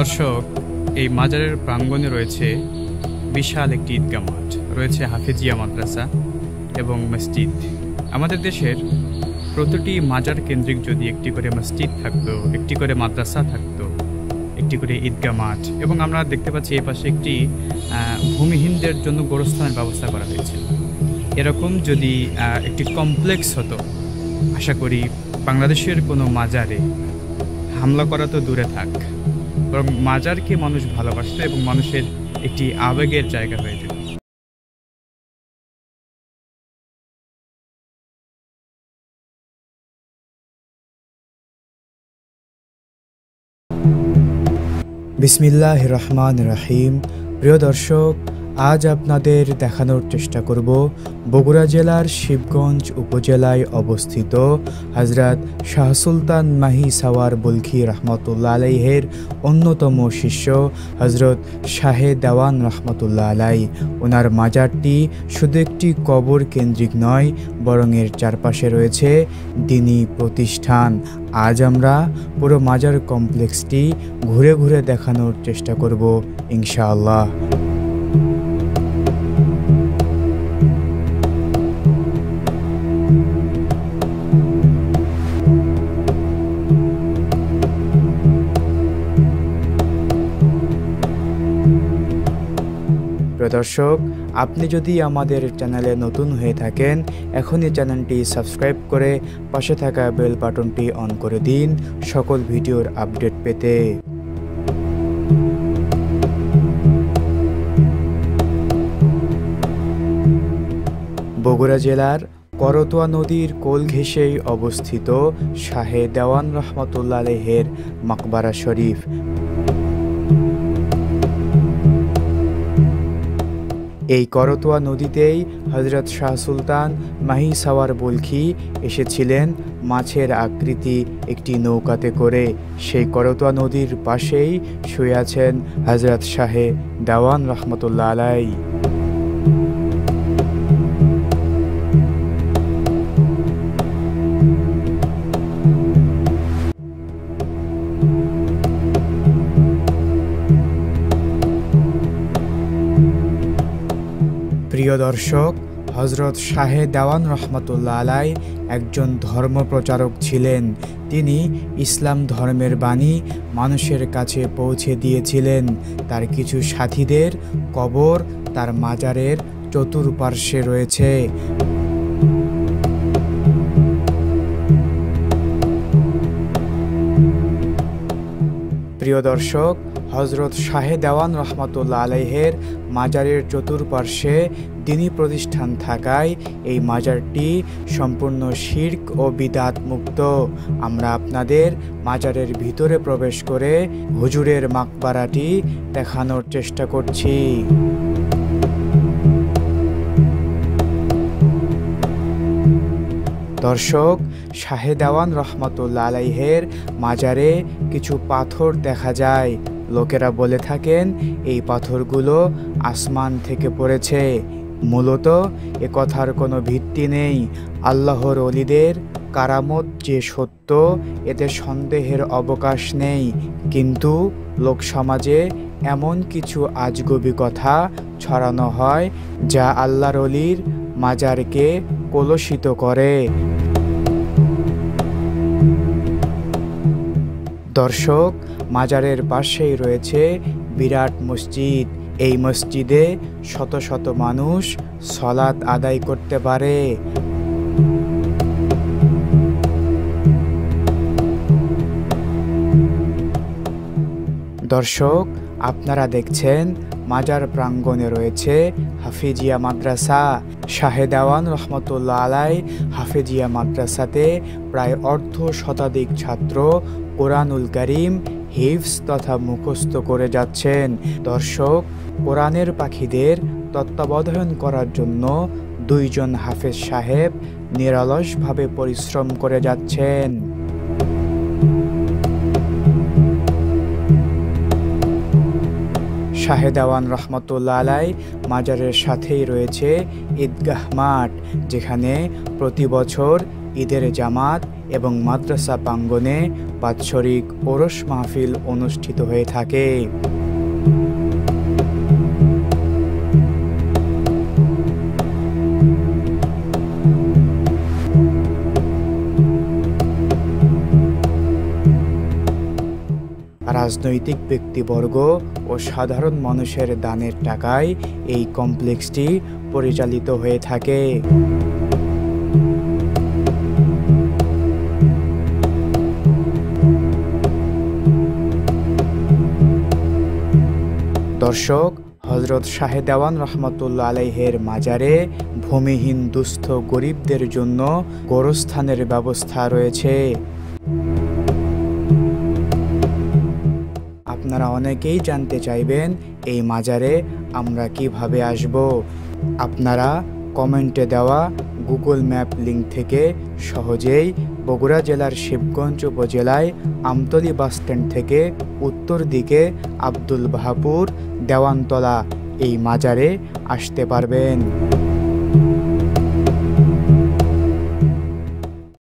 দর্শক, এই মাজারের প্রাঙ্গণে রয়েছে বিশাল একটি ঈদগাহ মাঠ, রয়েছে হাফেজিয়া মাদ্রাসা এবং মসজিদ। আমাদের দেশের প্রতিটি মাজার কেন্দ্রিক যদি একটি করে মসজিদ থাকতো, একটি করে মাদ্রাসা থাকতো, একটি করে ঈদগাহ মাঠ, এবং আমরা দেখতে পাচ্ছি এই পাশে একটি ভূমিহীনদের জন্য গোরস্থানের ব্যবস্থা করা হয়েছে। এরকম যদি একটি কমপ্লেক্স হতো, আশা করি বাংলাদেশের কোনো মাজারে হামলা করা তো দূরে থাক, বরং মাজারকে মানুষ ভালোবাসত এবং মানুষের একটি আবেগের জায়গা হয়ে যেত। বিসমিল্লাহির রহমানির রহিম। প্রিয় দর্শক, আজ আপনাদের দেখানোর চেষ্টা করব বগুড়া জেলার শিবগঞ্জ উপজেলায় অবস্থিত হযরত শাহ সুলতান মাহি সাওয়ার বলখি রহমতুল্লাহ আলাইহের অন্যতম শিষ্য হযরত শাহে দেওয়ান রহমতুল্লাহ আলাই। ওনার মাজারটি শুধু একটি কবর কেন্দ্রিক নয়, বরং এর চারপাশে রয়েছে দ্বীনি প্রতিষ্ঠান। আজ আমরা পুরো মাজার কমপ্লেক্সটি ঘুরে ঘুরে দেখানোর চেষ্টা করব ইনশাআল্লাহ। দর্শক, আপনি যদি আমাদের চ্যানেলে নতুন হয়ে থাকেন, এখনই চ্যানেলটি সাবস্ক্রাইব করে পাশে থাকা বেল বাটনটি অন করে দিন সকল ভিডিওর আপডেট পেতে। বগুড়া জেলার করতোয়া নদীর কোল ঘেঁষেই অবস্থিত শাহে দেওয়ান রহমতুল্লাহ আলাইহের মাকবারা শরীফ। এই করতোয়া নদীতেই হযরত শাহ সুলতান মাহি সাওয়ার বলখি এসেছিলেন মাছের আকৃতি একটি নৌকাতে করে। সেই করতোয়া নদীর পাশেই শুয়ে আছেন হযরত শাহে দেওয়ান রহমতুল্লাহ আলাই। প্রিয় দর্শক, হযরত শাহে দেওয়ান রহমতুল্লাহ আলাই একজন ধর্মপ্রচারক ছিলেন। তিনি ইসলাম ধর্মের বাণী মানুষের কাছে পৌঁছে দিয়েছিলেন। তার কিছু সাথীদের কবর তার মাজারের চতুর্পার্শ্বে রয়েছে। প্রিয় দর্শক, হযরত শাহে দেওয়ান রহমতুল্লাহ আলাইহের মাজারের চতুর্পার্শ্বে দ্বীনি প্রতিষ্ঠান থাকায় এই মাজারটি সম্পূর্ণ শিরক ও বিদআত মুক্ত। আমরা আপনাদের মাজারের ভিতরে প্রবেশ করে হুজুরের মাকবারাটি দেখানোর চেষ্টা করছি। দর্শক, শাহে দেওয়ান রহমতুল্লাহ আলাইহের মাজারে কিছু পাথর দেখা যায়। লোকেরা বলে থাকেন এই পাথরগুলো আসমান থেকে পড়েছে। মূলত এ কথার কোনো ভিত্তি নেই। আল্লাহর ওলিদের কারামত যে সত্য, এতে সন্দেহের অবকাশ নেই, কিন্তু লোকসমাজে এমন কিছু আজগুবি কথা ছড়ানো হয় যা আল্লাহর ওলির মাজারকে কলুষিত করে। দর্শক, মাজারের পাশেই রয়েছে বিরাট মসজিদ। এই মসজিদে শত শত মানুষ সালাত আদায় করতে পারে। দর্শক, আপনারা দেখছেন মাজার প্রাঙ্গণে রয়েছে হাফেজিয়া মাদ্রাসা। শাহে দেওয়ান রহমতুল্লাহ আলাই হাফেজিয়া মাদ্রাসাতে প্রায় অর্ধ শতাধিক ছাত্র কোরআনুল কারীম হিফজ তথা মুখস্থ করে যাচ্ছেন। দর্শক, কোরআনের পাখিদের তত্ত্বাবধান করার জন্য দুইজন হাফেজ সাহেব নিরলসভাবে পরিশ্রম করে যাচ্ছেন। শাহে দেওয়ান রহমতুল্লাহ আলাই মাজারের সাথেই রয়েছে ঈদগাহ মাঠ, যেখানে প্রতি বছর ঈদের জামাত এবং মাদ্রাসা প্রাঙ্গণে বাৎসরিক ওরস মাহফিল অনুষ্ঠিত হয়ে থাকে। রাজনৈতিক ব্যক্তিবর্গ ও সাধারণ মানুষের দানের টাকায় এই কমপ্লেক্সটি পরিচালিত হয়ে থাকে। দর্শক, হযরত শাহে দেওয়ান রহমতুল্লাহ আলাইহের মাজারে ভূমিহীন দুস্থ গরিবদের জন্য গোরস্থানের ব্যবস্থা রয়েছে। আপনারা অনেকেই জানতে চাইবেন এই মাজারে আমরা কিভাবে আসব। আপনারা কমেন্টে দেওয়া গুগল ম্যাপ লিংক থেকে সহজেই বগুড়া জেলার শিবগঞ্জ উপজেলায় আমতলী বাসস্ট্যান্ড থেকে উত্তর দিকে আব্দুল বাহাপুর দেওয়ানতলা এই মাজারে আসতে পারবেন।